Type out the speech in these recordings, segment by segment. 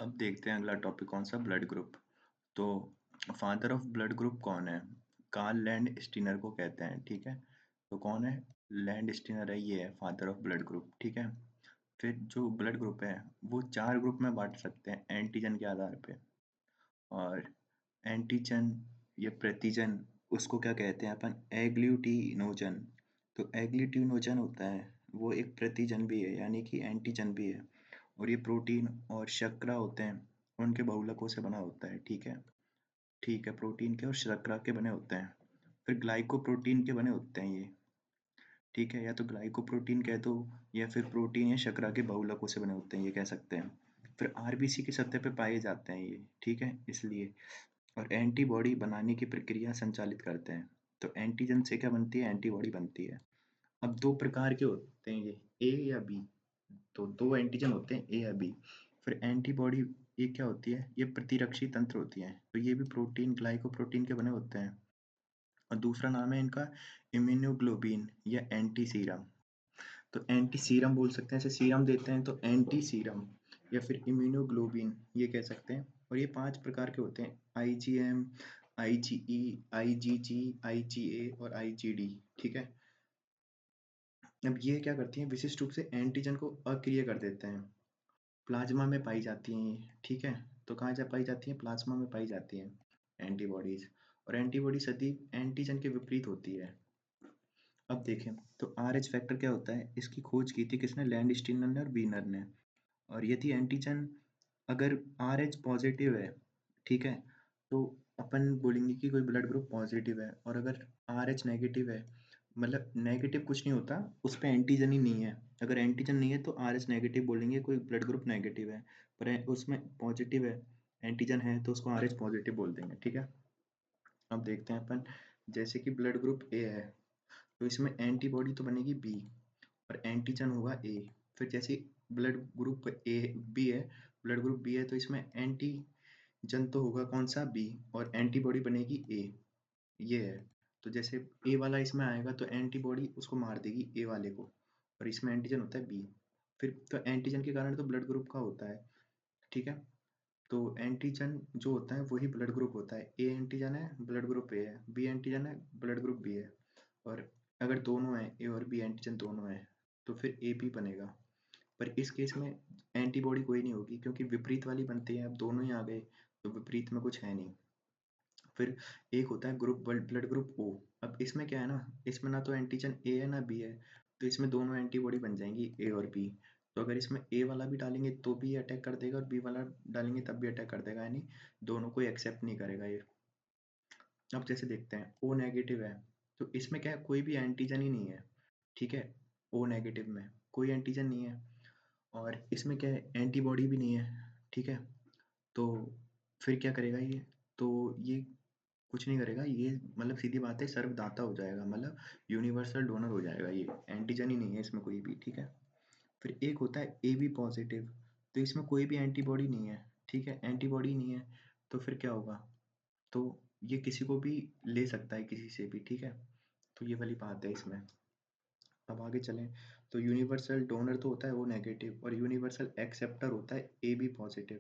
अब देखते हैं अगला टॉपिक कौन सा, ब्लड ग्रुप। तो फादर ऑफ ब्लड ग्रुप कौन है? कार्ल लैंड स्टीनर को कहते हैं, ठीक है। तो कौन है? लैंड स्टीनर है, ये है फादर ऑफ ब्लड ग्रुप, ठीक है। फिर जो ब्लड ग्रुप है वो 4 ग्रुप में बांट सकते हैं एंटीजन के आधार पे। और एंटीजन या प्रतिजन, उसको क्या कहते हैं अपन? एग्लूटिनोजन। तो एग्लूटिनोजन होता है वो एक प्रतिजन भी है, यानी कि एंटीजन भी है। और ये प्रोटीन और शर्करा होते हैं, उनके बहुलकों से बना होता है, ठीक है। ठीक है, प्रोटीन के और शर्करा के बने होते हैं। फिर ग्लाइकोप्रोटीन के बने होते हैं ये, ठीक है। या तो ग्लाइकोप्रोटीन कह दो, या फिर प्रोटीन या शर्करा के बहुलकों से बने होते हैं, ये कह सकते हैं। फिर आरबीसी की सतह पे पाए जाते हैं ये, ठीक है, इसलिए। और एंटीबॉडी बनाने की प्रक्रिया संचालित करते हैं। तो एंटीजन से क्या बनती है? एंटीबॉडी बनती है। अब 2 प्रकार के होते हैं ये, ए या बी। तो 2 एंटीजन होते हैं, ए या बी। फिर एंटीबॉडी ये क्या होती है? ये प्रतिरक्षी तंत्र होती है। तो ये भी प्रोटीन, ग्लाइकोप्रोटीन के बने होते हैं। और दूसरा नाम है इनका इम्यूनोग्लोबिन या एंटी सीरम। तो एंटी सीरम बोल सकते हैं, ऐसे सीरम देते हैं तो एंटी सीरम, या फिर इम्यूनोग्लोबिन ये कह सकते हैं। और ये 5 प्रकार के होते हैं, आईजीएम, आईजीई, आईजीजी, आईजीए और आईजीडी, ठीक है। अब ये क्या करती हैं? विशिष्ट रूप से एंटीजन को अक्रिय कर देते हैं। प्लाज्मा में पाई जाती हैं ये, ठीक है। तो कहाँ जा पाई जाती हैं? प्लाज्मा में पाई जाती हैं एंटीबॉडीज। और एंटीबॉडी सदी एंटीजन के विपरीत होती है। अब देखें तो आर एच फैक्टर क्या होता है? इसकी खोज की थी किसने? लैंडस्टीनर ने और वीनर ने। और यदि एंटीजन अगर आर एच पॉजिटिव है, ठीक है, तो अपन बोलेंगे कि कोई ब्लड ग्रुप पॉजिटिव है। और अगर आर एच नेगेटिव है, मतलब नेगेटिव कुछ नहीं होता, उस पर एंटीजन ही नहीं है। अगर एंटीजन नहीं है तो आर एच नेगेटिव बोलेंगे, कोई ब्लड ग्रुप नेगेटिव है। पर उसमें पॉजिटिव है, एंटीजन है, तो उसको आर एच पॉजिटिव बोल देंगे, ठीक है। अब देखते हैं अपन, जैसे कि ब्लड ग्रुप ए है, तो इसमें एंटीबॉडी तो बनेगी बी और एंटीजन होगा ए। फिर जैसे ब्लड ग्रुप ए बी है, ब्लड ग्रुप बी है, तो इसमें एंटीजन तो होगा कौन सा? बी, और एंटीबॉडी बनेगी ए, ये है। तो जैसे ए वाला इसमें आएगा तो एंटीबॉडी उसको मार देगी ए वाले को, और इसमें एंटीजन होता है बी। फिर तो एंटीजन के कारण तो ब्लड ग्रुप का होता है, ठीक है। तो एंटीजन जो होता है वही ब्लड ग्रुप होता है। ए एंटीजन है, ब्लड ग्रुप ए है। बी एंटीजन है, ब्लड ग्रुप बी है। और अगर दोनों हैं, ए और बी एंटीजन दोनों हैं, तो फिर ए बी बनेगा। पर इस केस में एंटीबॉडी कोई नहीं होगी, क्योंकि विपरीत वाली बनती है। अब दोनों ही आ गए तो विपरीत में कुछ है नहीं। फिर एक होता है ग्रुप ब्लड ग्रुप ओ। अब इसमें क्या है ना, इसमें ना तो एंटीजन ए है ना बी है, तो इसमें दोनों एंटीबॉडी बन जाएंगी, ए और बी। तो अगर इसमें ए वाला भी डालेंगे तो भी अटैक कर देगा, और बी वाला डालेंगे तब भी अटैक कर देगा, यानी दोनों को एक्सेप्ट नहीं करेगा ये। अब जैसे देखते हैं ओ नेगेटिव है, तो इसमें क्या है? कोई भी एंटीजन ही नहीं है, ठीक है। ओ नेगेटिव में कोई एंटीजन नहीं है, और इसमें क्या है? एंटीबॉडी भी नहीं है, ठीक है। तो फिर क्या करेगा ये? तो ये कुछ नहीं करेगा ये, मतलब सीधी बात है, सर्वदाता हो जाएगा, मतलब यूनिवर्सल डोनर हो जाएगा। ये एंटीजन ही नहीं है इसमें कोई भी, ठीक है। फिर एक होता है ए बी पॉजिटिव, तो इसमें कोई भी एंटीबॉडी नहीं है, ठीक है, एंटीबॉडी नहीं है। तो फिर क्या होगा? तो ये किसी को भी ले सकता है, किसी से भी, ठीक है। तो ये वाली बात है इसमें। अब आगे चलें तो यूनिवर्सल डोनर तो होता है वो नेगेटिव, और यूनिवर्सल एक्सेप्टर होता है ए बी पॉजिटिव।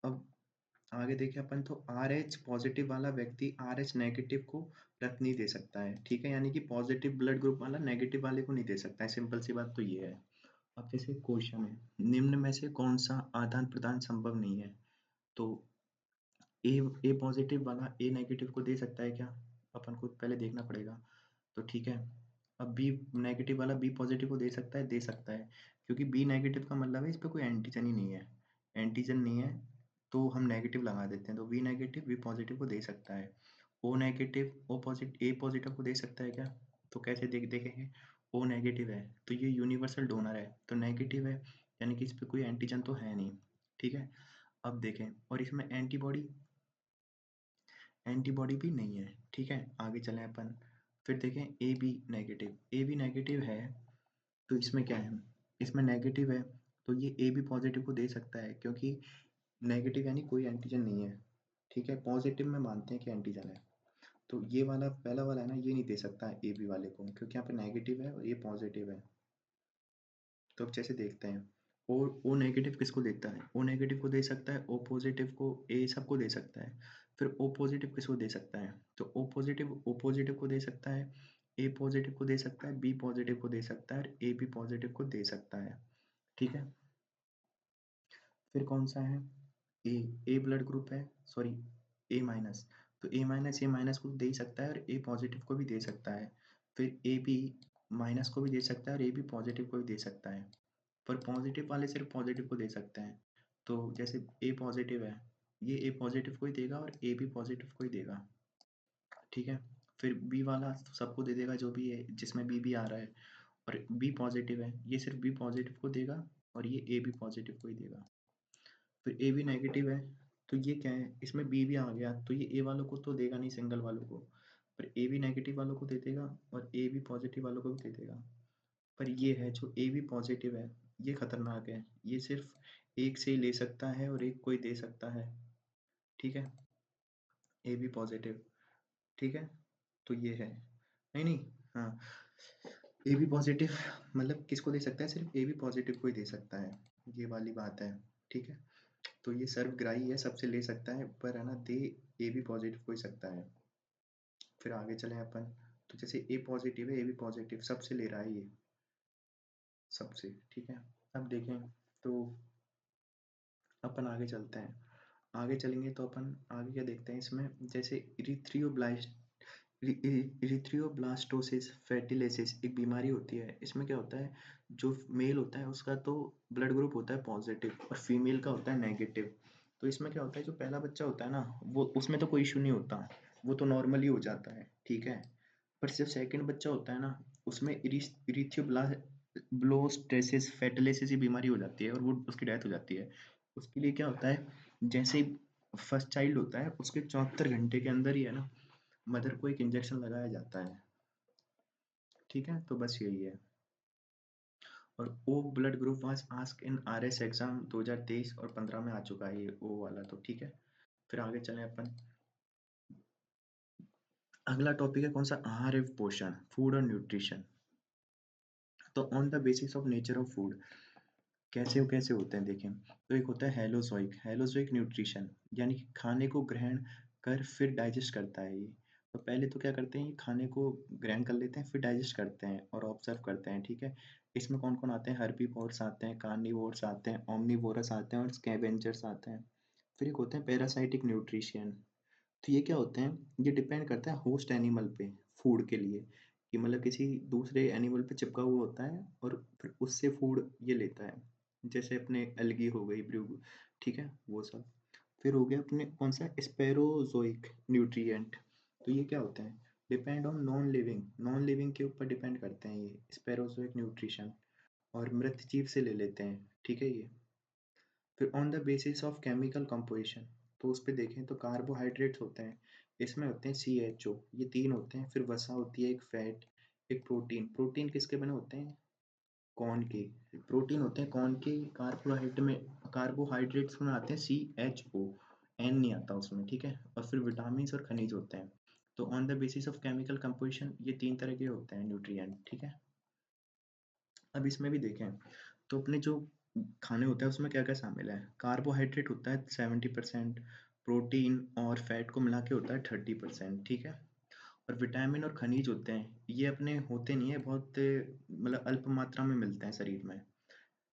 अब आगे देखें अपन, तो आर एच पॉजिटिव वाला व्यक्ति आर एच नेगेटिव को रक्त नहीं दे सकता है, ठीक है। यानी कि पॉजिटिव ब्लड ग्रुप वाला नेगेटिव वाले को नहीं दे सकता है, सिंपल सी बात तो ये है। अब जैसे क्वेश्चन है, निम्न में से कौन सा आदान प्रदान संभव नहीं है? तो ए ए पॉजिटिव वाला ए नेगेटिव को दे सकता है क्या? अपन को पहले देखना पड़ेगा। तो ठीक है, अब बी नेगेटिव वाला बी पॉजिटिव को दे सकता है, दे सकता है, क्योंकि बी नेगेटिव का मतलब है इस पे कोई एंटीजन ही नहीं है। एंटीजन नहीं है तो हम नेगेटिव लगा देते हैं, तो बी नेगेटिव बी पॉजिटिव को दे सकता है। ओ नेगेटिव ओ पॉजिटिव ए पॉजिटिव को दे सकता है क्या? तो कैसे देखेंगे? ओ नेगेटिव है तो ये यूनिवर्सल डोनर है, तो नेगेटिव है, यानी कि इस पे कोई एंटीजन तो है नहीं, ठीक है। अब देखें, और इसमें एंटीबॉडी एंटीबॉडी भी नहीं है, ठीक है। आगे चलें अपन, फिर देखें ए बी नेगेटिव है, तो इसमें क्या है? इसमें नेगेटिव है, तो ये ए बी पॉजिटिव को दे सकता है, क्योंकि नेगेटिव यानी कोई एंटीजन नहीं है, ठीक है। पॉजिटिव में मानते हैं कि एंटीजन है, तो ये वाला पहला वाला है ना, ये नहीं दे सकता है ए बी वाले को, क्योंकि यहाँ पे नेगेटिव है और ये पॉजिटिव है। तो अब जैसे देखते हैं, ओ नेगेटिव किसको देता है? ओ नेगेटिव को दे सकता है, ओ पॉजिटिव को, ए सबको दे सकता है। फिर ओ पॉजिटिव किसको दे सकता है? तो ओ पॉजिटिव को दे सकता है, ए पॉजिटिव को दे सकता है, बी पॉजिटिव को दे सकता है और ए बी पॉजिटिव को दे सकता है। ठीक है? फिर कौन सा है? ए, ए ब्लड ग्रुप है, सॉरी ए माइनस। तो ए माइनस को दे ही सकता है और ए पॉजिटिव को भी दे सकता है। फिर ए बी माइनस को भी दे सकता है और ए बी पॉजिटिव को भी दे सकता है। पर पॉजिटिव वाले सिर्फ पॉजिटिव को दे सकते हैं। तो जैसे ए पॉजिटिव है, ये ए पॉजिटिव को ही देगा और ए बी पॉजिटिव को ही देगा। ठीक है? फिर बी वाला सबको दे देगा जो भी है, जिसमें बी भी आ रहा है। और बी पॉजिटिव है, ये सिर्फ बी पॉजिटिव को देगा और ये ए बी पॉजिटिव को ही देगा। फिर ए बी नेगेटिव है, तो ये क्या है, इसमें बी भी आ गया, तो ये ए वालों को तो देगा नहीं, सिंगल वालों को। पर ए बी नेगेटिव वालों को दे देगा और ए बी पॉजिटिव वालों को भी दे देगा। पर ये है जो ए बी पॉजिटिव है, ये खतरनाक है। ये सिर्फ एक से ही ले सकता है और एक को ही दे सकता है। ठीक है? A B positive. ठीक है? तो ये है। नहीं नहीं, हाँ, ए बी पॉजिटिव मतलब किसको दे सकता है? सिर्फ ए बी पॉजिटिव को ही दे सकता है। ये वाली बात है। ठीक है? तो ये सर्वग्राही है, सबसे ले सकता है, पर है ना, दे ए बी पॉजिटिव को ही सकता है। फिर आगे चलें अपन। तो जैसे ए पॉजिटिव है, ए बी पॉजिटिव सबसे ले रहा है ये, सबसे। ठीक है? अब देखें तो अपन आगे चलते हैं। आगे चलेंगे तो अपन आगे क्या देखते हैं इसमें, जैसे इरिथ्रियोब्लास्टोसिस फैटिलेसिस एक बीमारी होती है। इसमें क्या होता है, जो मेल होता है उसका तो ब्लड ग्रुप होता है पॉजिटिव और फीमेल का होता है नेगेटिव। तो इसमें क्या होता है, जो पहला बच्चा होता है ना, वो उसमें तो कोई इशू नहीं होता, वो तो नॉर्मली हो जाता है। ठीक है? पर जब सेकंड बच्चा होता है ना, उसमें इरिथ्रियोब्लास्टोसिस फैटिलेसिस की बीमारी हो जाती है और वो उसकी डेथ हो जाती है। उसके लिए क्या होता है, जैसे फर्स्ट चाइल्ड होता है उसके 74 घंटे के अंदर ही है ना, मदर को एक इंजेक्शन लगाया जाता है। ठीक है? तो बस यही है। और O blood group was ask in RS exam 2023 और 15 में आ चुका है ये ओ वाला। तो ठीक है, फिर आगे चलें अपन। अगला टॉपिक है कौन सा, आहार एवं पोषण, फूड और न्यूट्रिशन। तो on the basis of nature of food, कैसे होते हैं देखें। तो एक होता है हेलोजोइक न्यूट्रिशन, यानी कि खाने को ग्रहण कर फिर डाइजेस्ट करता है ये। तो पहले तो क्या करते हैं, ये खाने को ग्रहण कर लेते हैं, फिर डाइजेस्ट करते हैं और ऑब्जर्व करते हैं। ठीक है? इसमें कौन कौन आते हैं, हर्बीवोर्स आते हैं, कार्निवोर्स आते हैं, ओमनिवोरस आते हैं और स्कैवेंजर्स आते हैं। फिर एक होते हैं पैरासाइटिक न्यूट्रिशन। तो ये क्या होते हैं, ये डिपेंड करता है होस्ट एनिमल पे, फूड के लिए, कि मतलब किसी दूसरे एनिमल पे चिपका हुआ होता है और फिर उससे फूड ये लेता है। जैसे अपने एल्गी हो गई, ब्रू, ठीक है, वो सब। फिर हो गया अपने कौन सा, स्पेरोजोइक न्यूट्रिएंट। तो ये क्या होते हैं, डिपेंड ऑन नॉन लिविंग के ऊपर डिपेंड करते हैं ये स्पेरोजोइक न्यूट्रिशन, और मृत जीव से ले लेते हैं। ठीक है? ये फिर on the basis of chemical composition, तो उस पे देखें तो कार्बोहाइड्रेट्स होते हैं, इसमें होते हैं CHO, ये 3 होते हैं। फिर वसा होती है, एक फैट, एक प्रोटीन। प्रोटीन किसके बने होते हैं, कॉर्न के। प्रोटीन होते हैं कॉर्न के। कार्बोहाइड्रेट्स में आते हैं CHO, N नहीं आता उसमें। ठीक है? और फिर विटामिन और खनिज होते हैं। तो on the basis of chemical composition ये 3 तरह के होते हैं न्यूट्रिएंट। ठीक है? अब इसमें भी देखें तो अपने जो खाने होते हैं उसमें क्या क्या शामिल है। कार्बोहाइड्रेट होता है 70%, प्रोटीन और फैट को मिला के होता है 30%। ठीक है? और विटामिन और खनिज होते हैं, ये अपने होते नहीं है बहुत, मतलब अल्प मात्रा में मिलते हैं शरीर में,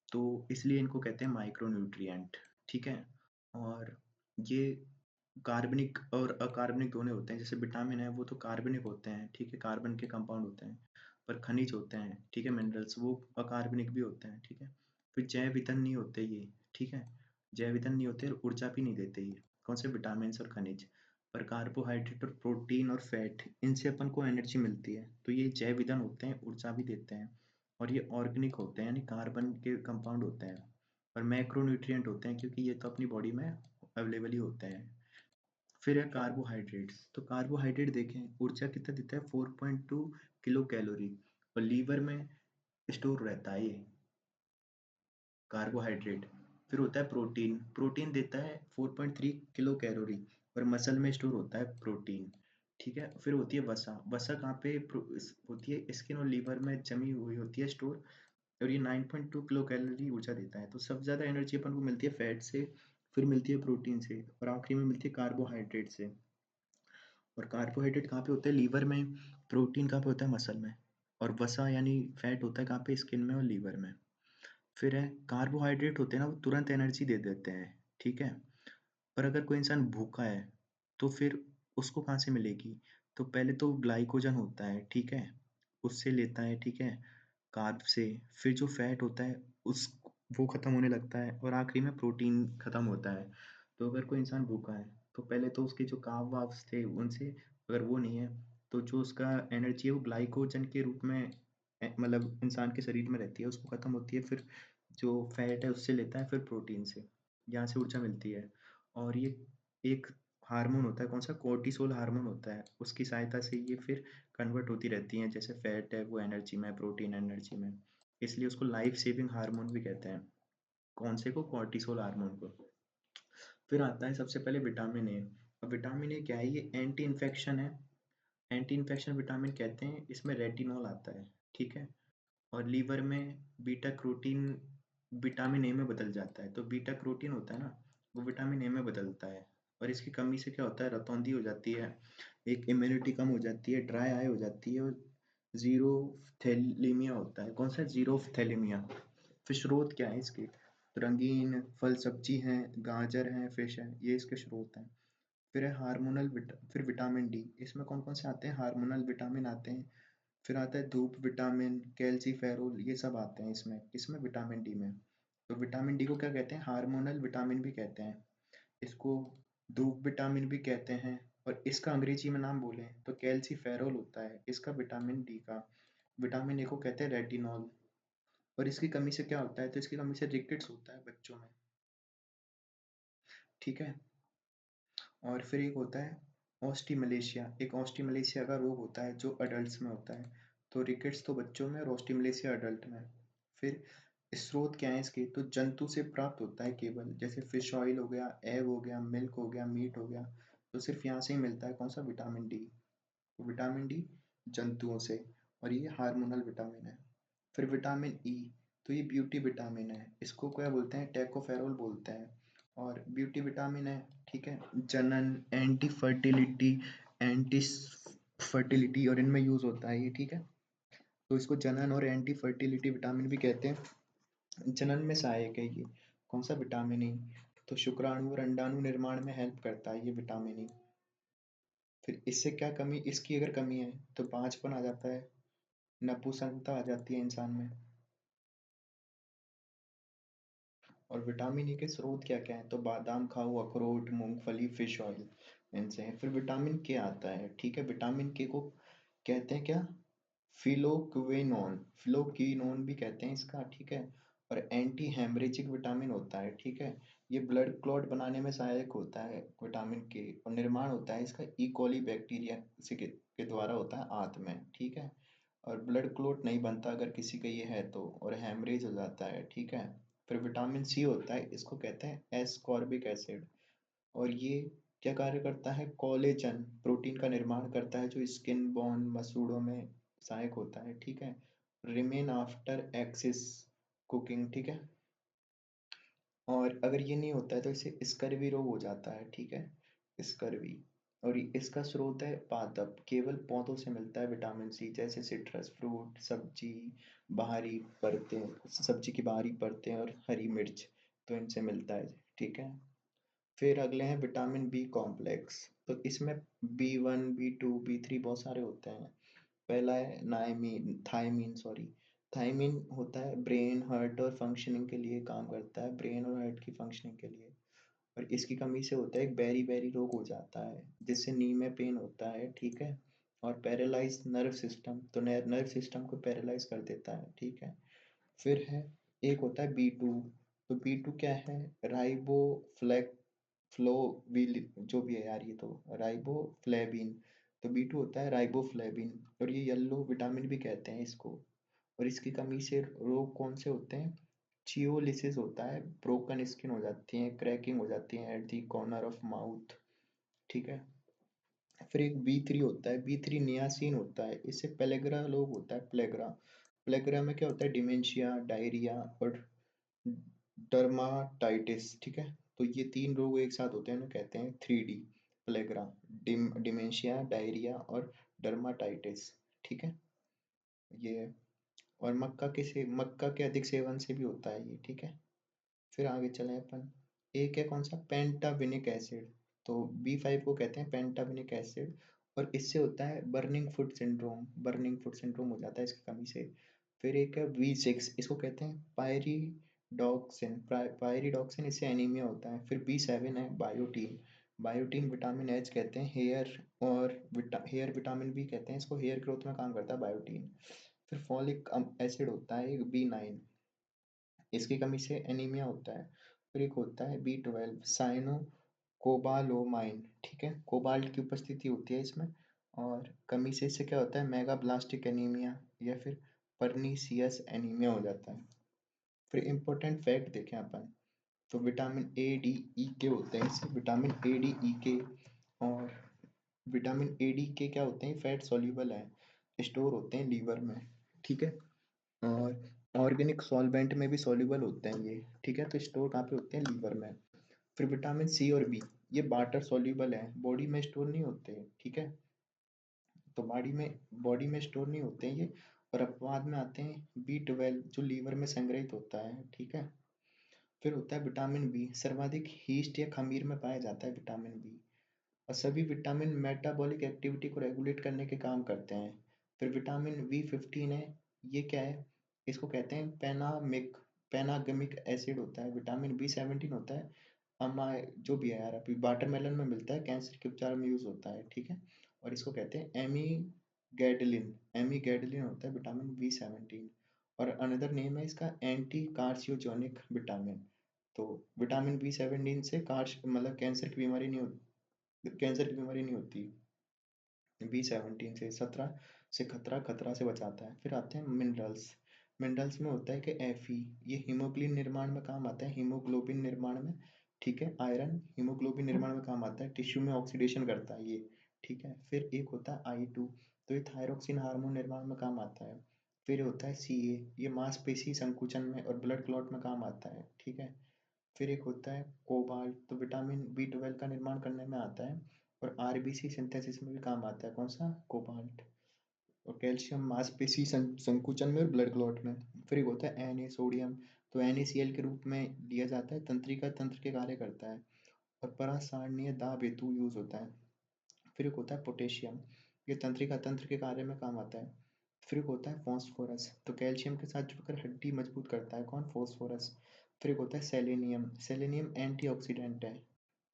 तो इसलिए इनको कहते हैं माइक्रो न्यूट्रिएंट। ठीक है? और ये कार्बनिक और अकार्बनिक दोनों होते हैं। जैसे विटामिन है वो तो कार्बनिक होते हैं, ठीक है, कार्बन के कंपाउंड होते हैं। पर खनिज होते हैं, ठीक है, मिनरल्स, वो अकार्बनिक भी होते हैं। ठीक है? फिर जैव ईंधन नहीं होते ये। ठीक है? जैव ईंधन नहीं होते और ऊर्जा भी नहीं देते ये, कौन से, विटामिन और खनिज। पर कार्बोहाइड्रेट और प्रोटीन और फैट, इनसे अपन को एनर्जी मिलती है, तो ये जैव ईंधन होते हैं, ऊर्जा भी देते हैं। और ये ऑर्गेनिक होते हैं, यानी कार्बन के कंपाउंड होते हैं। और मैक्रो न्यूट्रिएंट होते हैं, क्योंकि ये तो अपनी बॉडी में अवेलेबल ही होते हैं। फिर है कार्बोहाइड्रेट्स। तो कार्बोहाइड्रेट देखें, ऊर्जा कितना देता है, 4.2 किलो कैलोरी, और लीवर में स्टोर रहता है ये कार्बोहाइड्रेट। फिर होता है प्रोटीन, प्रोटीन देता है 4.3 किलो कैलोरी, और मसल में स्टोर होता है प्रोटीन। ठीक है? फिर होती है वसा। वसा कहाँ पे होती है, स्किन और लीवर में जमी हुई होती है स्टोर, और ये 9.2 किलो कैलोरी ऊर्जा देता है। तो सबसे ज़्यादा एनर्जी अपन को मिलती है फैट से, फिर मिलती है प्रोटीन से और आखिरी में मिलती है कार्बोहाइड्रेट से। और कार्बोहाइड्रेट कहाँ पे होते हैं? लीवर में। प्रोटीन कहाँ पे होता है? मसल में। और वसा यानी फैट होता है कहाँ पे? स्किन में और लीवर में। फिर है कार्बोहाइड्रेट होते हैं ना, वो तुरंत एनर्जी दे देते हैं, ठीक है। पर अगर कोई इंसान भूखा है तो फिर उसको कहाँ से मिलेगी? तो पहले तो ग्लाइकोजन होता है, ठीक है, उससे लेता है, ठीक है, कार्ब से। फिर जो फैट होता है उस वो खत्म होने लगता है और आखिरी में प्रोटीन खत्म होता है। तो अगर कोई इंसान भूखा है तो पहले तो उसके जो कार्ब वार्ब्स थे उनसे, अगर वो नहीं है तो जो उसका एनर्जी है वो ग्लाइकोजन के रूप में मतलब इंसान के शरीर में रहती है, उसको खत्म होती है। फिर जो फैट है उससे लेता है, फिर प्रोटीन से, यहाँ से ऊर्जा मिलती है। और ये एक हार्मोन होता है, कौन सा? कोर्टिसोल हार्मोन होता है, उसकी सहायता से ये फिर कन्वर्ट होती रहती हैं, जैसे फैट है वो एनर्जी में, प्रोटीन एनर्जी में। इसलिए उसको लाइफ सेविंग हार्मोन भी कहते हैं। कौन से को? कोर्टिसोल हार्मोन को। फिर आता है सबसे पहले विटामिन ए। अब विटामिन ए क्या है? ये एंटी इन्फेक्शन है। एंटी इन्फेक्शन विटामिन कहते हैं, इसमें रेटिनॉल आता है, ठीक है। और लीवर में बीटा कैरोटीन विटामिन ए में बदल जाता है। तो बीटा कैरोटीन होता है ना, वो विटामिन ए में बदलता है। और इसकी कमी से क्या होता है? रतौंधी हो जाती है, एक इम्यूनिटी कम हो जाती है, ड्राई आई हो जाती है और जीरो थैलेमीमिया होता है। कौन सा? जीरो थैलेमीमिया। फिर स्रोत क्या है इसके? तो रंगीन फल सब्जी हैं, गाजर हैं, फिश है, ये इसके स्रोत हैं। फिर है फिर विटामिन डी। इसमें कौन कौन से आते हैं? हार्मोनल विटामिन आते हैं। फिर आता है धूप विटामिन, कैल्सीफेरोल, ये सब आते हैं इसमें इसमें विटामिन डी में। तो विटामिन डी को क्या कहते हैं? हार्मोनल विटामिन भी कहते हैं इसको, धूप विटामिन भी कहते हैं। और इसका अंग्रेजी में नाम बोले तो कैल्सीफेरोल होता है इसका, विटामिन डी का। विटामिन ए को कहते हैं रेटिनॉल। और इसकी कमी से क्या होता है? तो इसकी कमी से रिकेट्स होता है बच्चों में, ठीक है। और फिर एक होता है ऑस्टिमलेशिया। एक ऑस्टिमलेशिया का रोग होता है जो अडल्ट्स में होता है। तो रिकेट्स तो बच्चों में और ऑस्टिमलेशिया अडल्ट में। फिर स्रोत क्या है इसके? तो जंतु से प्राप्त होता है केवल, जैसे फिश ऑयल हो गया, एग हो गया, मिल्क हो गया, मीट हो गया। तो सिर्फ यहाँ से ही मिलता है, कौन सा? Vitamin D. तो विटामिन डी जंतुओं से। और ये हार्मोनल विटामिन है। फिर विटामिन ई, तो ये ब्यूटी विटामिन है, इसको क्या बोलते हैं? टेकोफेरोल बोलते हैं। और ब्यूटी विटामिन है, ठीक है, जनन, एंटी फर्टिलिटी, एंटी फर्टिलिटी और इनमें यूज होता है ये, ठीक है। तो इसको जनन और एंटी फर्टिलिटी विटामिन भी कहते हैं। जनन में सहायक है ये, कौन सा? Vitamin E. तो शुक्राणु और अंडाणु निर्माण में हेल्प करता है ये विटामिन ई। फिर इससे क्या कमी? इसकी अगर कमी है तो बांझपन आ जाता है, नपुंसकता आ जाती है इंसान में। और विटामिन ई के स्रोत क्या क्या है? तो बादाम खाओ, अखरोट, मूंगफली, फिश ऑयल, इनसे है। फिर विटामिन के आता है, ठीक है। विटामिन के को कहते हैं क्या? फिलोक्विनोन, फिलोक्विनोन भी कहते हैं इसका, ठीक है। और एंटी हेमरेजिक विटामिन होता है, ठीक है। ये ब्लड क्लॉट बनाने में सहायक होता है विटामिन के। और निर्माण होता है इसका ई. बैक्टीरिया के द्वारा होता है आंत में, ठीक है। और ब्लड क्लॉट नहीं बनता अगर किसी का ये है तो, और हेमरेज हो जाता है, ठीक है। फिर विटामिन सी होता है, इसको कहते हैं एस्कॉर्बिक एसिड। और ये क्या कार्य करता है? कोलेजन प्रोटीन का निर्माण करता है जो स्किन, बोन, मसूड़ों में सहायक होता है, ठीक है। रिमेन आफ्टर एक्सिस कुकिंग, ठीक है। और अगर ये नहीं होता है तो इसे स्कर्वी रोग हो जाता है, ठीक है, स्कर्वी। और इसका स्रोत है पादप, केवल पौधों से मिलता है विटामिन सी, जैसे सिट्रस फ्रूट, सब्जी, बाहरी परतें, सब्जी की बाहरी परतें और हरी मिर्च, तो इनसे मिलता है, ठीक है। फिर अगले हैं विटामिन बी कॉम्प्लेक्स। तो इसमें B1, B2, B3 बहुत सारे होते हैं। पहला है नाइमीन, थायमीन, सॉरी, थायमीन होता है ब्रेन, हार्ट और फंक्शनिंग के लिए काम करता है, ब्रेन और हार्ट की फंक्शनिंग के लिए। और इसकी कमी से होता है एक बेरी बेरी रोग हो जाता है, जिससे नी में पेन होता है, ठीक है। और पैरालाइज नर्व सिस्टम, तो नर्व सिस्टम को पैरालाइज कर देता है, ठीक है। फिर है एक होता है B2। तो B2 क्या है? राइबो फ्लोविल, जो भी है यार, ये तो राइबोफ्लेविन। तो B2 होता है राइबोफ्लेविन। और ये येलो विटामिन भी कहते हैं इसको। और इसकी कमी से रोग कौन से होते हैं? चियोलिसिस होता है, ब्रोकन स्किन हो जाती है, क्रैकिंग हो जाती है at the corner of mouth, ठीक है। फिर एक B3 होता है, B3 नियासिन होता है, इससे पेलेग्रा रोग होता है, प्लेग्रा। प्लेगरा में क्या होता है, डिमेंशिया, डायरिया और डर्माटाइटिस, ठीक है। तो ये तीन रोग एक साथ होते हैं, उन्हें कहते हैं 3D प्लेगरा, डिमेंशिया, डायरिया और डर्माटाइटिस, ठीक है। ये है। और मक्का के अधिक सेवन से भी होता है ये, ठीक है। फिर आगे चलें अपन। एक है कौन सा, पेंटाविनिक एसिड। तो B5 को कहते हैं पेंटाविनिक एसिड, और इससे होता है burning foot syndrome, burning foot syndrome हो जाता है इसकी कमी से। फिर एक है V6, इसको कहते हैं पायरिडॉक्सिन, पायरिडॉक्सिन, इससे एनीमिया होता है। फिर B7 है बायोटीन, बायोटीन विटामिन एच कहते हैं, हेयर और हेयर विटामिन भी कहते हैं इसको, हेयर ग्रोथ में काम करता है बायोटीन। फिर फॉलिक एसिड होता है एक B9, इसकी कमी से एनीमिया होता है। फिर एक होता है B12 साइनो कोबालोमाइन, ठीक है, कोबाल्ट की उपस्थिति होती है इसमें, और कमी से इससे क्या होता है, मेगाब्लास्टिक एनीमिया या फिर परनीसियस एनीमिया हो जाता है। फिर इम्पोर्टेंट फैक्ट देखें अपन, तो vitamin A D E K होते हैं इससे, vitamin A D E K। और विटामिन A D K क्या होते हैं, फैट सॉल्यूबल है, स्टोर होते हैं लीवर में, ठीक है। और ऑर्गेनिक सॉल्वेंट में भी सॉल्युबल होते हैं ये, ठीक है। तो स्टोर कहाँ पे होते हैं, लीवर में। फिर विटामिन C और B, ये वाटर सॉल्युबल है, बॉडी में स्टोर नहीं होते, ठीक है। तो बॉडी में स्टोर नहीं होते हैं ये। और अपवाद में आते हैं B12 जो लीवर में संग्रहित होता है, ठीक है। फिर होता है विटामिन बी, सर्वाधिक हीस्ट या खमीर में पाया जाता है विटामिन बी। और सभी विटामिन मेटाबॉलिक एक्टिविटी को रेगुलेट करने के काम करते हैं। फिर विटामिन B15 है, ये क्या है, इसको कहते हैं पेनागमिक एसिड होता है। विटामिन B17 होता है अमाय, जो भी है यार, अभी वाटरमेलन में मिलता है, कैंसर के उपचार में यूज होता है, ठीक है। और इसको कहते हैं एमीगैडलिन, एमीगैडलिन होता है विटामिन B17। और अनदर नेम है इसका एंटी कार्सियोजेनिक विटामिन। तो विटामिन B17 से कार्स मतलब कैंसर की बीमारी नहीं होती। B17 से 17 से खतरा खतरा से बचाता है। फिर आते हैं मिनरल्स, मिनरल्स में होता है कि Fe, ये हीमोग्लोबिन निर्माण में काम आता है, हीमोग्लोबिन निर्माण में, ठीक है। आयरन हीमोग्लोबिन निर्माण में काम आता है, टिश्यू में ऑक्सीडेशन करता है ये, ठीक है। फिर एक होता है I2, तो ये थायरोक्सिन हार्मोन निर्माण में काम आता है। फिर होता है Ca, ये मांसपेशी संकुचन में और ब्लड क्लॉट में काम आता है, ठीक है। फिर एक होता है कोबाल्ट, तो विटामिन B12 का निर्माण करने में आता है, और आरबीसी सिंथेसिस में भी काम आता है, कौन सा, कोबाल्ट। और कैल्शियम मांसपेशी संकुचन में और ब्लड क्लॉट में। फिर एक होता है Na, सोडियम, तो NaCl के रूप में लिया जाता है, तंत्रिका तंत्र के कार्य करता है, और परासारणीय दाब हेतु यूज होता है। फिर एक होता है पोटेशियम, ये तंत्रिका तंत्र के कार्य में काम आता है। फिर एक होता है फॉस्फोरस, तो कैल्शियम के साथ जुड़कर हड्डी मजबूत करता है, कौन, फॉस्फोरस। फिर एक होता है सेलेनियम, सेलेनियम एंटीऑक्सीडेंट है,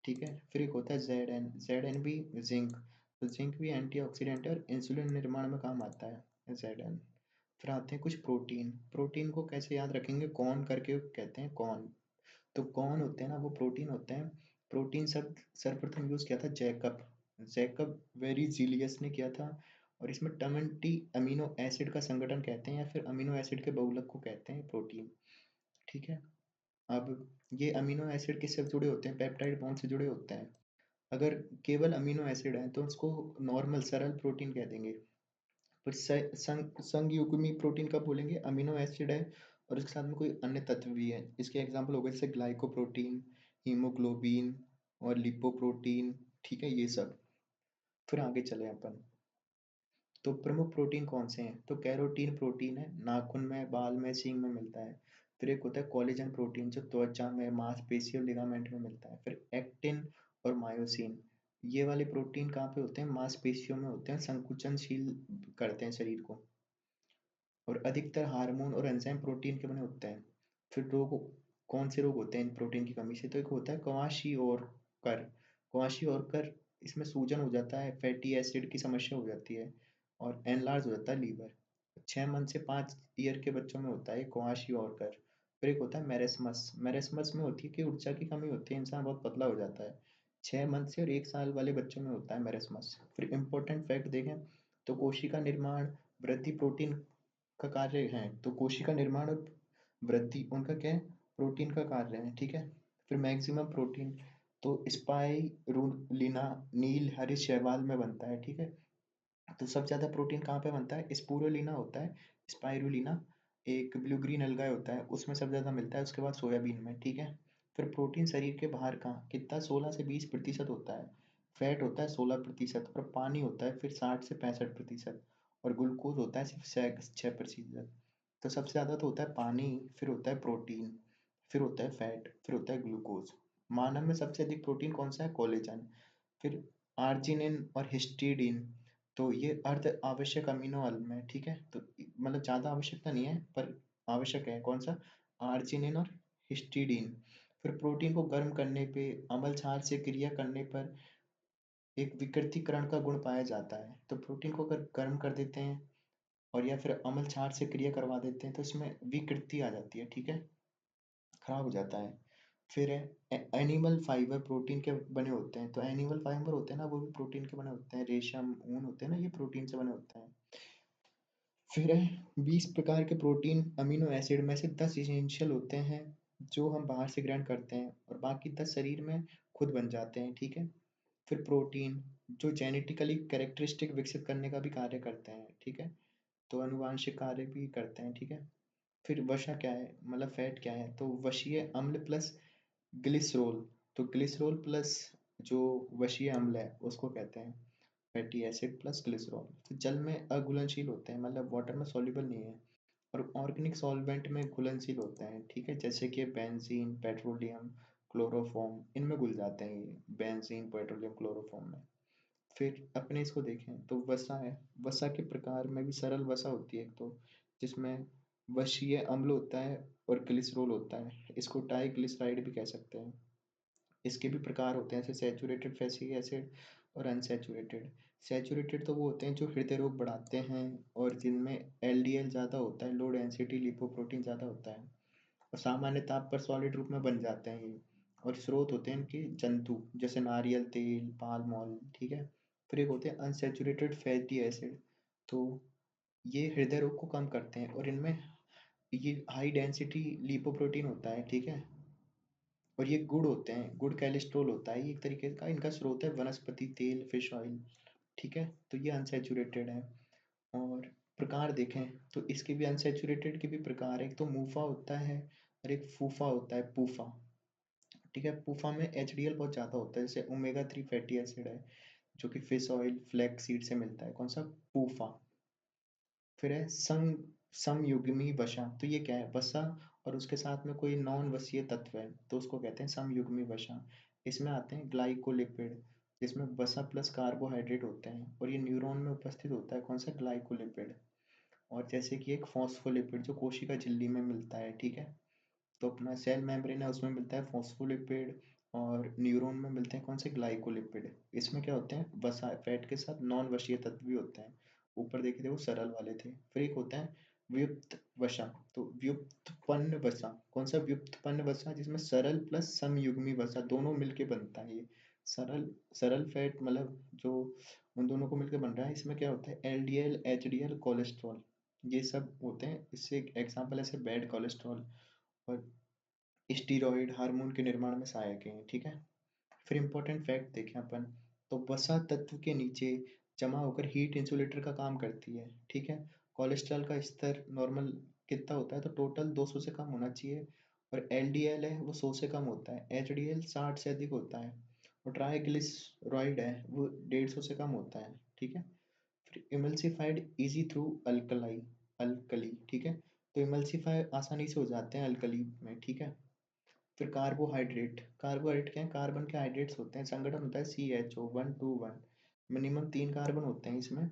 ठीक है। फिर एक होता है जेड एन भी जिंक, तो जिंक भी एंटीऑक्सीडेंट है और इंसुलिन निर्माण में काम आता है Zn। फिर आते हैं कुछ प्रोटीन, प्रोटीन को कैसे याद रखेंगे, कौन करके कहते हैं, कौन। तो कौन होते हैं ना, वो प्रोटीन होते हैं। प्रोटीन शब्द सर्वप्रथम यूज किया था जैकब, जैकब वेरीजिलियस ने किया था। और इसमें 20 अमीनो एसिड का संगठन कहते हैं, या फिर अमीनो एसिड के बहुलक को कहते हैं प्रोटीन, ठीक है। अब ये अमीनो एसिड किससे जुड़े होते हैं, पेप्टाइड बॉन्ड से जुड़े होते हैं। अगर केवल अमीनो एसिड है तो उसको नॉर्मल सरल प्रोटीन कह देंगे। पर संयुग्मी प्रोटीन कब बोलेंगे, अमीनो एसिड है और उसके साथ में कोई अन्य तत्व भी है। इसके एग्जांपल हो गए जैसे ग्लाइकोप्रोटीन, हीमोग्लोबिन और लिपोप्रोटीन, ठीक है, ये सब। फिर आगे चले अपन। तो प्रमुख प्रोटीन कौन से हैं, तो कैरोटीन प्रोटीन है, नाखून में, बाल में, सींग में मिलता है। फिर एक होता है कोलेजन प्रोटीन, जो त्वचा में, मांसपेशी और लिगामेंट में मिलता है। फिर एक्टिन और मायोसिन, ये वाले प्रोटीन कहाँ पे होते हैं, मांसपेशियों में होते हैं, संकुचनशील करते हैं शरीर को। और अधिकतर हार्मोन और एंजाइम प्रोटीन के बने होते हैं। फिर रोग, कौन से रोग होते हैं इन प्रोटीन की कमी से, तो एक होता है क्वाशियोरकर, क्वाशियोरकर, इसमें सूजन हो जाता है, फैटी एसिड की समस्या हो जाती है, और एनलार्ज हो जाता है लीवर। 6 मंथ से 5 ईयर के बच्चों में होता है क्वाशियोरकर। फिर एक होता है मेरेस्मस, मेरेस्मस में होती है कि ऊर्जा की कमी होती है, इंसान बहुत पतला हो जाता है। 6 मंथ से और 1 साल वाले बच्चों में होता है मेरेस्मस। फिर इंपॉर्टेंट फैक्ट देखें, तो कोशिका निर्माण, वृद्धि प्रोटीन का कार्य है, तो कोशिका निर्माण और वृद्धि उनका क्या है, प्रोटीन का कार्य है, ठीक है। फिर मैक्सिमम प्रोटीन, तो स्पाइरुलिना नील हरित शैवाल में बनता है, ठीक है। तो सबसे ज्यादा प्रोटीन कहाँ पे बनता है, स्पूरुलिना होता है, स्पाइरुलिना एक ब्लू ग्रीन अलगाए होता है, उसमें सबसे ज़्यादा मिलता है, उसके बाद सोयाबीन में, ठीक है। फिर प्रोटीन शरीर के बाहर का कितना 16 से 20% होता है, फैट होता है 16% और पानी होता है फिर 60 से 65% और ग्लूकोज होता है सिर्फ 6%। तो सबसे ज़्यादा तो होता है पानी, फिर होता है प्रोटीन, फिर होता है फैट, फिर होता है ग्लूकोज। मानव में सबसे अधिक प्रोटीन कौन सा है? कोलेजन। फिर आर्जिनिन और हिस्टीडीन, तो ये अर्ध आवश्यक अमीनो अम्ल है, ठीक है। तो मतलब ज़्यादा आवश्यकता नहीं है पर आवश्यक है। कौन सा? आर्जिनिन और हिस्टीडीन। फिर प्रोटीन को गर्म करने पे, अम्ल क्षार से क्रिया करने पर एक विकृतीकरण का गुण पाया जाता है। तो प्रोटीन को अगर गर्म कर देते हैं और या फिर अम्ल क्षार से क्रिया करवा देते हैं तो इसमें विकृति आ जाती है, ठीक है, खराब हो जाता है। फिर है एनिमल फाइबर प्रोटीन के बने होते हैं। तो एनिमल फाइबर होते हैं ना, वो भी प्रोटीन के बने होते हैं। रेशम, ऊन होते हैं ना, ये प्रोटीन से बने होते हैं। फिर है 20 प्रकार के प्रोटीन अमीनो एसिड में से 10 इसेंशियल होते हैं जो हम बाहर से ग्रहण करते हैं और बाकी 10 शरीर में खुद बन जाते हैं, ठीक है। फिर प्रोटीन जो जेनेटिकली कैरेक्टरिस्टिक विकसित करने का भी कार्य करते हैं, ठीक है, तो अनुवांशिक कार्य भी करते हैं, ठीक है। फिर वसा क्या है, मतलब फैट क्या है? तो वशीय अम्ल प्लस ग्लिसरोल, तो ग्लिसरोल प्लस जो वशीय अम्ल है उसको कहते हैं फैटी एसिड प्लस ग्लिसरॉल। तो जल में अघुलनशील होते हैं, मतलब वाटर में सॉल्युबल नहीं है, और ऑर्गेनिक सॉल्वेंट में घुलनशील होते हैं, ठीक है, जैसे कि बेंजीन, पेट्रोलियम, क्लोरोफॉर्म, इनमें घुल जाते हैं ये, बेंजीन, पेट्रोलियम, क्लोरोफॉर्म में। फिर अपने इसको देखें तो वसा है। वसा के प्रकार में भी सरल वसा होती है एक तो, जिसमें वशीय अम्ल होता है और ग्लिसरॉल होता है, इसको ट्राइग्लिसराइड भी कह सकते हैं। इसके भी प्रकार होते हैं, जैसे सैचुरेटेड फैटी एसिड और अनसैचुरेटेड। सैचुरेटेड तो वो होते हैं जो हृदय रोग बढ़ाते हैं और जिनमें एलडीएल ज़्यादा होता है, लो डेंसिटी लिपोप्रोटीन ज़्यादा होता है, और सामान्य ताप पर सॉलिड रूप में बन जाते हैं ये। और स्रोत होते हैं इनके जंतु, जैसे नारियल तेल, पाल्म ऑयल, ठीक है। फिर एक होते हैं अनसैचुरेटेड फैटी एसिड, तो ये हृदय रोग को कम करते हैं और इनमें ये हाई डेंसिटी लिपोप्रोटीन होता है, ठीक है। और ये गुड़ होते हैं, गुड़ कैलेस्ट्रॉल होता है, ये एक तरीके का इनका स्रोत है वनस्पति तेल, फिश ऑयल, ठीक है। तो ये अनसैचुरेटेड है। और प्रकार देखें तो इसके भी अनसैचुरेटेड के भी प्रकार है, एक तो मूफा होता है और एक फूफा होता है, पूफा, ठीक है। पूफा में एचडीएल बहुत ज़्यादा होता है, जैसे ओमेगा 3 फैटी एसिड है जो कि फिश ऑयल, फ्लैक्स सीड से मिलता है। कौन सा? पूफा। फिर है समयुग्मी वसा, तो ये क्या है? वसा और उसके साथ में कोई नॉन वसीय तत्व है तो उसको कहते हैं समयुग्मी वसा। इसमें आते हैं ग्लाइकोलिपिड, जिसमें वसा प्लस कार्बोहाइड्रेट होते हैं और ये न्यूरॉन में उपस्थित होता है। कौन सा? ग्लाइकोलिपिड। और जैसे कि एक फॉस्फोलिपिड जो कोशिका झिल्ली में मिलता है, ठीक है। तो अपना सेल मेम्ब्रेन है उसमें मिलता है फॉस्फोलिपिड, और न्यूरॉन में मिलते हैं कौन से? ग्लाइकोलिपिड। इसमें क्या होते हैं? वसा फैट के साथ नॉन वशीय तत्व भी होते हैं। ऊपर देखे थे वो सरल वाले थे। फिर एक होता है व्युत्पन्न वसा, तो व्युत्पन्न वसा। कौन सा? व्युत्पन्न वसा, जिसमें सरल प्लस समयुग्मी वसा दोनों मिलके बनता है ये। सरल सरल फैट मतलब जो उन दोनों को मिलकर बन रहा है, इसमें क्या होता है? एलडीएल, एचडीएल, कोलेस्ट्रॉल, ये सब होते हैं। इससे एक एग्जाम्पल ऐसे बैड कोलेस्ट्रॉल और स्टीरॉयड हार्मोन के निर्माण में सहायक हैं, ठीक है। फिर इंपॉर्टेंट फैक्ट देखें अपन, तो वसा तत्व के नीचे जमा होकर हीट इंसुलेटर का काम करती है, ठीक है। कोलेस्ट्रॉल का स्तर नॉर्मल कितना होता है? तो टोटल 200 से कम होना चाहिए, और एलडीएल है वो 100 से कम होता है, एचडीएल 60 से अधिक होता है, और ट्राइग्लिसराइड है वो 150 से कम होता है, ठीक है। फिर emulsified easy through alkali, alkali, ठीक है। तो इमल्सिफाई आसानी से हो जाते हैं अल्कली में, ठीक है। फिर कार्बोहाइड्रेट, कार्बोहाइड्रेट क्या है? कार्बन के हाइड्रेट्स होते हैं, संगठन होता है CHO 1 2 1, मिनिमम 3 कार्बन होते हैं इसमें।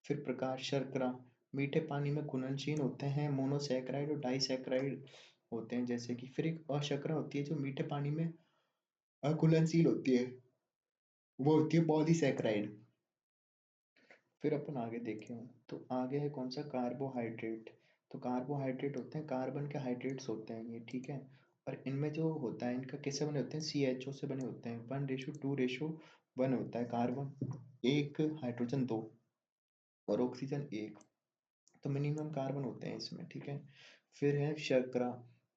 फिर प्रकार शर्करा, मीठे पानी में घुलनशील होते हैं, मोनोसैकराइड और डाइसैकराइड होते हैं, जैसे कि। फिर एक अशर्करा होती है जो मीठे पानी में अघुलनशील होती है, वो होती है पॉलीसैकराइड। फिर अपन आगे देखें तो आगे है कौन सा? कार्बोहाइड्रेट। तो कार्बोहाइड्रेट होते हैं, कार्बन के हाइड्रेट्स होते हैं ये, ठीक है। और इनमें जो होता है, इनका किससे बने होते हैं? CHO से बने होते हैं। 1:2:1 होता है, कार्बन एक, हाइड्रोजन दो, और ऑक्सीजन एक। तो मिनिमम कार्बन होते हैं इसमें, ठीक है। फिर है शर्करा,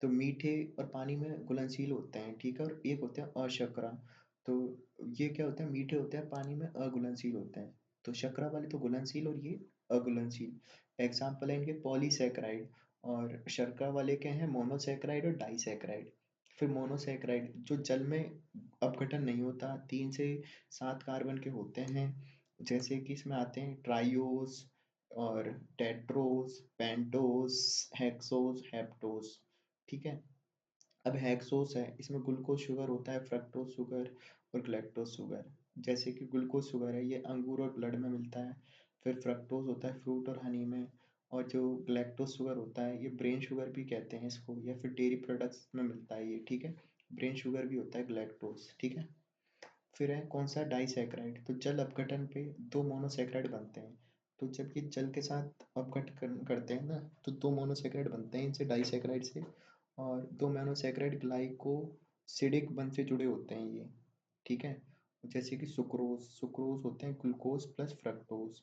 तो मीठे और पानी में घुलनशील होते हैं, ठीक है। और एक होते हैं अशर्करा, तो ये क्या होते हैं? मीठे होते हैं, पानी में अघुलनशील होते हैं। तो शर्करा वाले तो घुलनशील और ये अघुलनशील। एग्जाम्पल है इनके पॉलीसैकेराइड, और शर्करा वाले के हैं मोनोसैकेराइड और डाइसैकेराइड। फिर मोनोसैकेराइड जो जल में अपघटन नहीं होता, 3 से 7 कार्बन के होते हैं, जैसे कि इसमें आते हैं ट्राइओस और टेट्रोस, पेंटोस, हेक्सोस, हेप्टोस। ठीक है। अब हेक्सोस है, इसमें ग्लूकोज शुगर होता है, फ्रक्टोज शुगर और ग्लैक्टोज शुगर। जैसे कि ग्लूकोज शुगर है, ये अंगूर और ब्लड में मिलता है। फिर फ्रक्टोज होता है फ्रूट और हनी में। और जो ग्लैक्टोज शुगर होता है, ये ब्रेन शुगर भी कहते हैं इसको, या फिर डेयरी प्रोडक्ट्स में मिलता है ये। ठीक है। ब्रेन शुगर भी होता है ग्लैक्टोज। ठीक है। फिर है कौन सा, डाइसैकेराइड। तो जल अपघटन पे 2 मोनोसैकेराइड बनते हैं। तो जब ये जल के साथ करते हैं ना, तो 2 मोनोसैकेराइड बनते हैं इनसे, डाइसैकेराइड से। और 2 मोनोसैकेराइड ग्लाइकोसिडिक बंध से जुड़े होते हैं ये। ठीक है। जैसे कि सुक्रोज, सुक्रोज होते हैं ग्लूकोज प्लस फ्रक्टोज,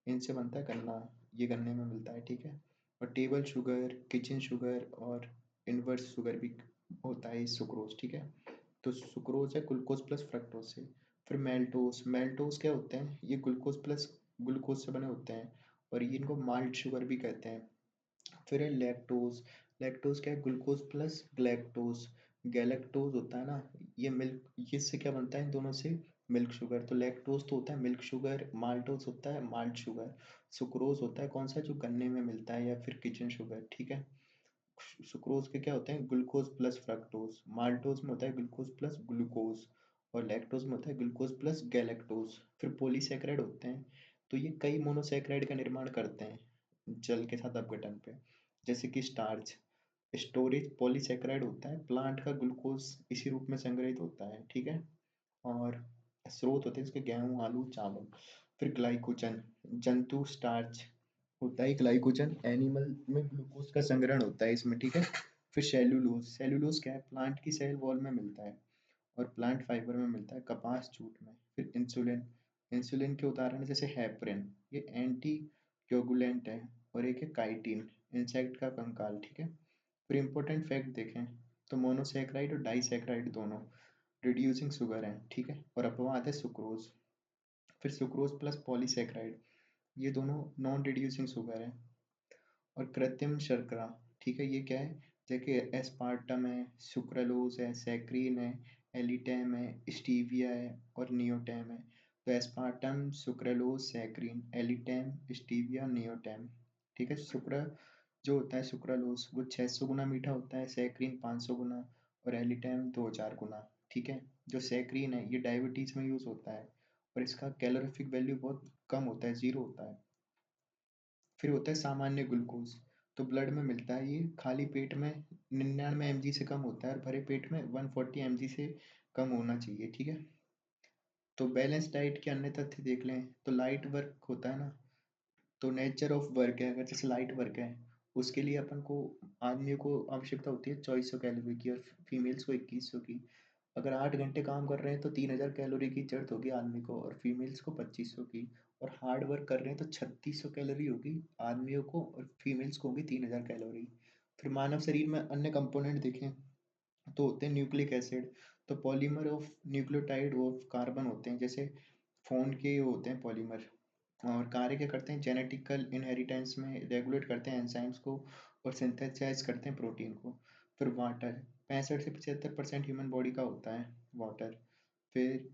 इनसे बनता है गन्ना, ये गन्ने में मिलता है। ठीक है। और टेबल शुगर, किचन शुगर और इनवर्स शुगर भी होता है इस सुक्रोज। ठीक है। तो सुक्रोज है ग्लूकोज प्लस फ्रक्टोज से। फिर मेल्टोस, मेल्टोस क्या होते हैं, ये ग्लूकोज प्लस ग्लूकोज से बने होते हैं, और ये इनको माल्ट शुगर भी कहते हैं। फिर है लैक्टोज, लैक्टोज क्या है, ग्लूकोज प्लस ग्लैक्टोज। गैलेक्टोज होता है ना, ये मिल्क, ये इससे क्या बनता है इन दोनों से, मिल्क शुगर। तो लैक्टोज तो होता है मिल्क शुगर, माल्टोज होता है माल्ट शुगर। सुक्रोज होता है कौन सा, जो गन्ने में मिलता है, या फिर किचन शुगर। ठीक है। सुक्रोज के क्या होते हैं, ग्लूकोज प्लस फ्रक्टोज। माल्टोज में होता है ग्लूकोज प्लस ग्लूकोज। और लैक्टोज में होता है ग्लूकोज प्लस गैलेक्टोज। फिर पॉलीसैकेराइड होते हैं, तो ये कई मोनोसैकेराइड का निर्माण करते हैं जल के साथ अपघटन पे। जैसे कि स्टार्च, स्टोरेज पॉलीसैकेराइड होता है, प्लांट का ग्लूकोज इसी रूप में संग्रहित होता है। ठीक है। और स्रोत होते हैं इसके गेहूँ, आलू, चावल। फिर ग्लाइकोजन, जंतु स्टार्च होता है ग्लाइकोजन, एनिमल में ग्लूकोज का संग्रहण होता है इसमें। ठीक है। फिर सेल्यूलोज, सेल्यूलोज क्या है, प्लांट की सेल वॉल में मिलता है, और प्लांट फाइबर में मिलता है, कपास, जूट में। फिर इंसुलिन, इंसुलिन के उदाहरण जैसे हेपरिन, ये एंटी कोगुलेंट है। और एक है काइटिन, इंसेक्ट का कंकाल। ठीक है। फिर इंपॉर्टेंट फैक्ट देखें, तो मोनोसैकेराइड और डाइसैकेराइड दोनों रिड्यूसिंग शुगर है। ठीक है। और अपवाद है सुक्रोज। फिर सुक्रोज प्लस पॉलीसैकेराइड, ये दोनों नॉन रिड्यूसिंग शुगर है। और कृत्रिम शर्करा, ठीक है, ये क्या है, जैसे एस्पार्टम है, सुक्रालोज है, सैक्रीन है, एलिटैम है, स्टीविया है और नियोटैम है। तो एस्पार्टम, सुक्रालोज, सैक्रीन, एलिटैम, स्टीविया, नियोटैम। ठीक है। सुक्रा जो होता है सुक्रालोज, वो 600 गुना मीठा होता है, सैक्रीन 500 गुना, और एलिटैम 2000 गुना। ठीक है। जो सैक्रीन है, ये डायबिटीज में यूज होता है, और इसका कैलोरीफिक वैल्यू बहुत कम होता है, 0 होता है। फिर होता है सामान्य ग्लूकोज, तो ब्लड में मिलता है, ये खाली पेट में 99 mg से कम होता है, और भरे पेट में 140 mg से कम होना चाहिए। ठीक है। तो बैलेंस डाइट के अन्य तथ्य देख लें, तो लाइट वर्क होता है ना, तो नेचर ऑफ वर्क है, अगर जैसे लाइट वर्क है, उसके लिए अपन को, आदमियों को आवश्यकता होती है 2400 कैलोरी की, और फीमेल्स को 2100 की। अगर 8 घंटे काम कर रहे हैं तो 3000 कैलोरी की जरूरत होगी आदमी को, और फीमेल्स को 2500 की। और हार्ड वर्क कर रहे हैं तो 3600 कैलोरी होगी आदमियों को, और फीमेल्स को होगी 3000 कैलोरी। फिर मानव शरीर में अन्य कंपोनेंट देखें, तो होते हैं न्यूक्लिक एसिड, तो polymer of nucleotide of carbon होते हैं, जैसे फोन के होते हैं पॉलीमर। और कार्य क्या करते हैं, जेनेटिकल इनहेरिटेंस में रेगुलेट करते हैं एंजाइम्स को, और सिंथेसाइज करते हैं प्रोटीन को। फिर वाटर, 65 से 75% ह्यूमन बॉडी का होता है वाटर। फिर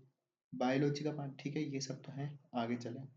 बायोलॉजी का पार्ट, ठीक है, ये सब तो है, आगे चलें।